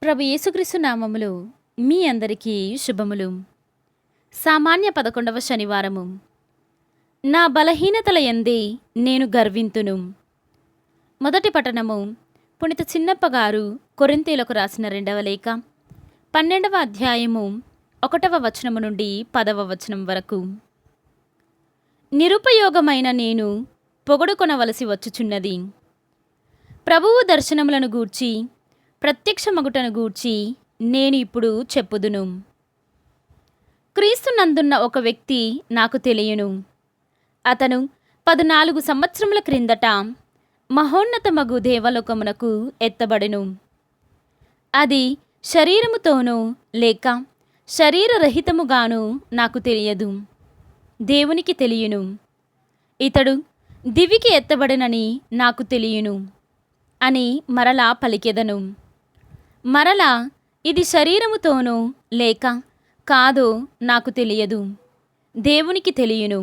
ప్రభు యేసుక్రీస్తు నామములో మీ అందరికీ శుభములు. సామాన్య 11వ శనివారము. నా బలహీనతల యందే నేను గర్వింతును. మొదటి పఠనము పునీత చిన్నప్ప గారు కొరింథీయులకు రాసిన 2వ లేఖ 12వ అధ్యాయము 1వ వచనము నుండి 10వ వచనం వరకు. నిరుపయోగమైన నేను పొగడుకొనవలసి వచ్చుచున్నది. ప్రభువు దర్శనములను గూర్చి ప్రత్యక్షమగుటను గూర్చి నేను ఇప్పుడు చెప్పుదును. క్రీస్తు నందున్న ఒక వ్యక్తి నాకు తెలియను. అతను 14 సంవత్సరముల క్రిందట మహోన్నతమగు దేవలోకమునకు ఎత్తబడెను. అది శరీరముతోనూ లేక శరీరరహితముగాను నాకు తెలియదు, దేవునికి తెలియను. ఇతడు దివికి ఎత్తబడెనని నాకు తెలియను అని మరలా పలికెదను. మరలా ఇది శరీరముతోనో లేక కాదో నాకు తెలియదు, దేవునికి తెలియను.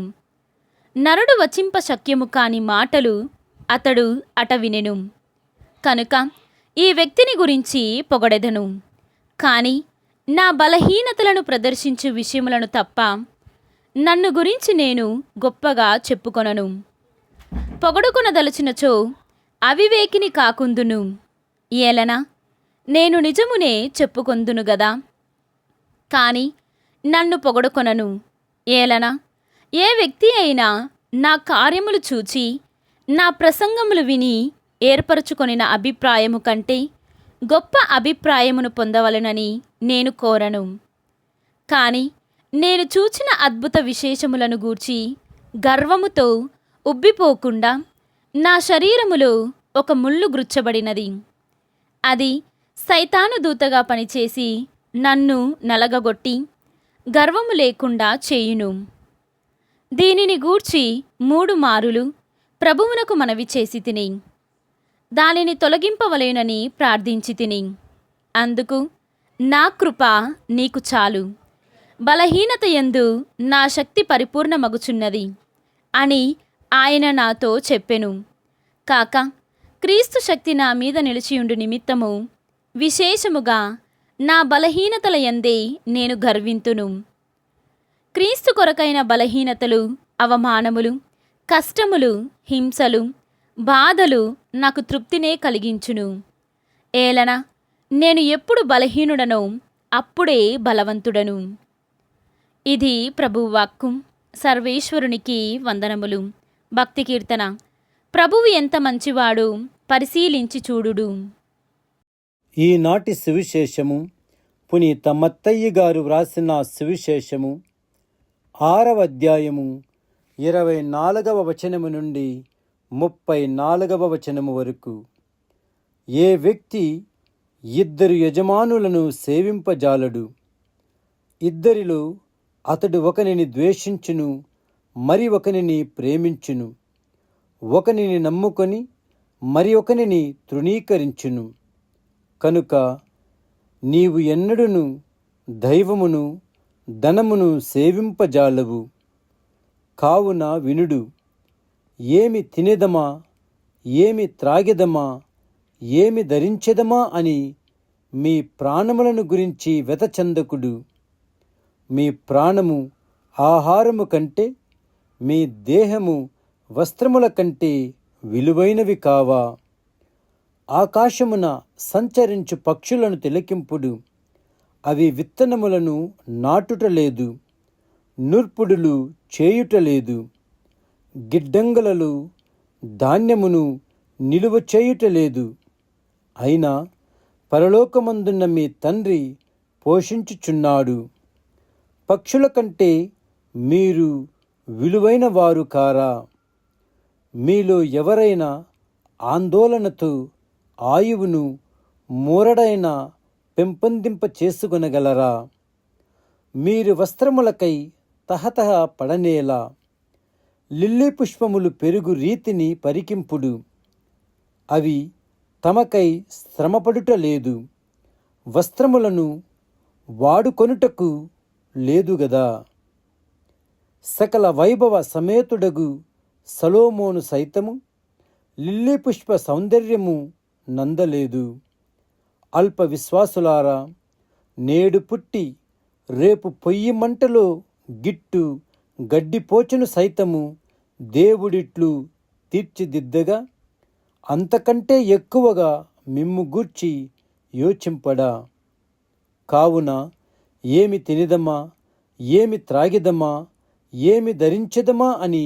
నరుడు వచింప శక్యము కాని మాటలు అతడు అట వినెను. కనుక ఈ వ్యక్తిని గురించి పొగడెదను. కానీ నా బలహీనతలను ప్రదర్శించు విషయములను తప్ప నన్ను గురించి నేను గొప్పగా చెప్పుకొనను. పొగడుకొనదలచినచో అవివేకిని కాకుందును. ఏలన నేను నిజమునే చెప్పుకొందును గదా, కాని నన్ను పొగడుకొనను. ఏలన ఏ వ్యక్తి అయినా నా కార్యములు చూచి నా ప్రసంగములు విని ఏర్పరచుకొనిన అభిప్రాయము కంటే గొప్ప అభిప్రాయమును పొందవలెనని నేను కోరను. కాని నేను చూచిన అద్భుత విశేషములను గూర్చి గర్వముతో ఉబ్బిపోకుండా నా శరీరములో ఒక ముళ్ళు గుచ్చబడినది. అది సైతాను దూతగా పనిచేసి నన్ను నలగగొట్టి గర్వము లేకుండా చేయును. దీనిని గూర్చి 3 మారులు ప్రభువునకు మనవి చేసి తిని దానిని తొలగింపవలేనని ప్రార్థించి తిని, అందుకు నా కృప నీకు చాలు, బలహీనత యందు నా శక్తి పరిపూర్ణమగుచున్నది అని ఆయన నాతో చెప్పెను. కాక క్రీస్తు శక్తి నా మీద నిలిచియుండు నిమిత్తము విశేషముగా నా బలహీనతల యందే నేను గర్వింతును. క్రీస్తు కొరకైన బలహీనతలు, అవమానములు, కష్టములు, హింసలు, బాధలు నాకు తృప్తినే కలిగించును. ఏలన నేను ఎప్పుడు బలహీనుడనో అప్పుడే బలవంతుడను. ఇది ప్రభువాక్కు. సర్వేశ్వరునికి వందనములు. భక్తి కీర్తన. ప్రభువు ఎంత మంచివాడు, పరిశీలించి చూడుడు. ఈనాటి సువిశేషము పునీత మత్తయ్య గారు వ్రాసిన సువిశేషము 6వ అధ్యాయము 24వ వచనము నుండి 34వ వచనము వరకు. ఏ వ్యక్తి 2 యజమానులను సేవింపజాలడు. ఇద్దరిలో అతడు ఒకనిని ద్వేషించును, మరి ఒకనిని ప్రేమించును. ఒకనిని నమ్ముకొని మరి ఒకనిని తృణీకరించును. కనుక నీవు ఎన్నడును దైవమును ధనమును సేవింపజాలవు. కావున వినుడు. ఏమి తినేదమా, ఏమి త్రాగెదమా, ఏమి ధరించెదమా అని మీ ప్రాణములను గురించి వెతచందకుడు. మీ ప్రాణము ఆహారము కంటే, మీ దేహము వస్త్రముల కంటే విలువైనవి కావా? ఆకాశమున సంచరించు పక్షులను తిలకింపుడు. అవి విత్తనములను నాటుటలేదు, నూర్పుడులు చేయుటలేదు, గిడ్డంగులలో ధాన్యమును నిలువ చేయుటలేదు. అయినా పరలోకమందున్న మీ తండ్రి పోషించుచున్నాడు. పక్షుల కంటే మీరు విలువైన వారు కారా? మీలో ఎవరైనా ఆందోళనతో ఆయువును మూరడైన పెంపొందింప చేసుకొనగలరా? మీరు వస్త్రములకై తహతహ పడనేలా లిల్లీ పుష్పములు పెరుగు రీతిని పరికింపుడు. అవి తమకై శ్రమపడుట లేదు, వస్త్రములను వాడుకొనుటకు లేదు గదా. సకల వైభవ సమేతుడగు సొలొమోను సైతము లిల్లీ పుష్ప సౌందర్యము నందలేదు. అల్ప విశ్వాసులారా, నేడు పుట్టి రేపు పొయ్యి మంటలో గిట్టు గడ్డిపోచును సైతము దేవుడిట్లు తీర్చిదిద్దగా అంతకంటే ఎక్కువగా మిమ్ము గూర్చి యోచింపడా. కావున ఏమి తినిదమా, ఏమి త్రాగిదమా, ఏమి ధరించెదమా అని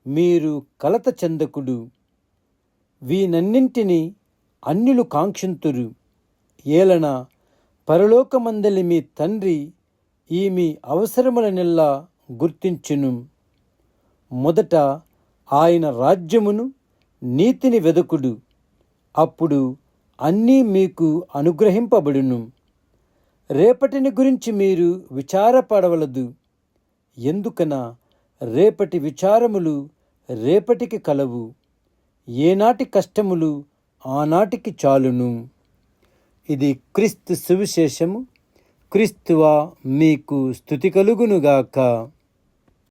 మీరు కలత చెందకుడు. వీనన్నింటినీ అన్యులు కాంక్షింతురు. ఏలన పరలోకమందలి మీ తండ్రి ఈ మీ అవసరములనెల్లా గుర్తించును. మొదట ఆయన రాజ్యమును నీతిని వెదకుడు, అప్పుడు అన్నీ మీకు అనుగ్రహింపబడును. రేపటిని గురించి మీరు విచారపడవలదు, ఎందుకన రేపటి విచారములు రేపటికి కలవు. ఏనాటి కష్టములు ఆనాటికి చాలును. ఇది క్రీస్తు సువిశేషము. క్రీస్తువా మీకు స్తుతి కలుగునుగాక.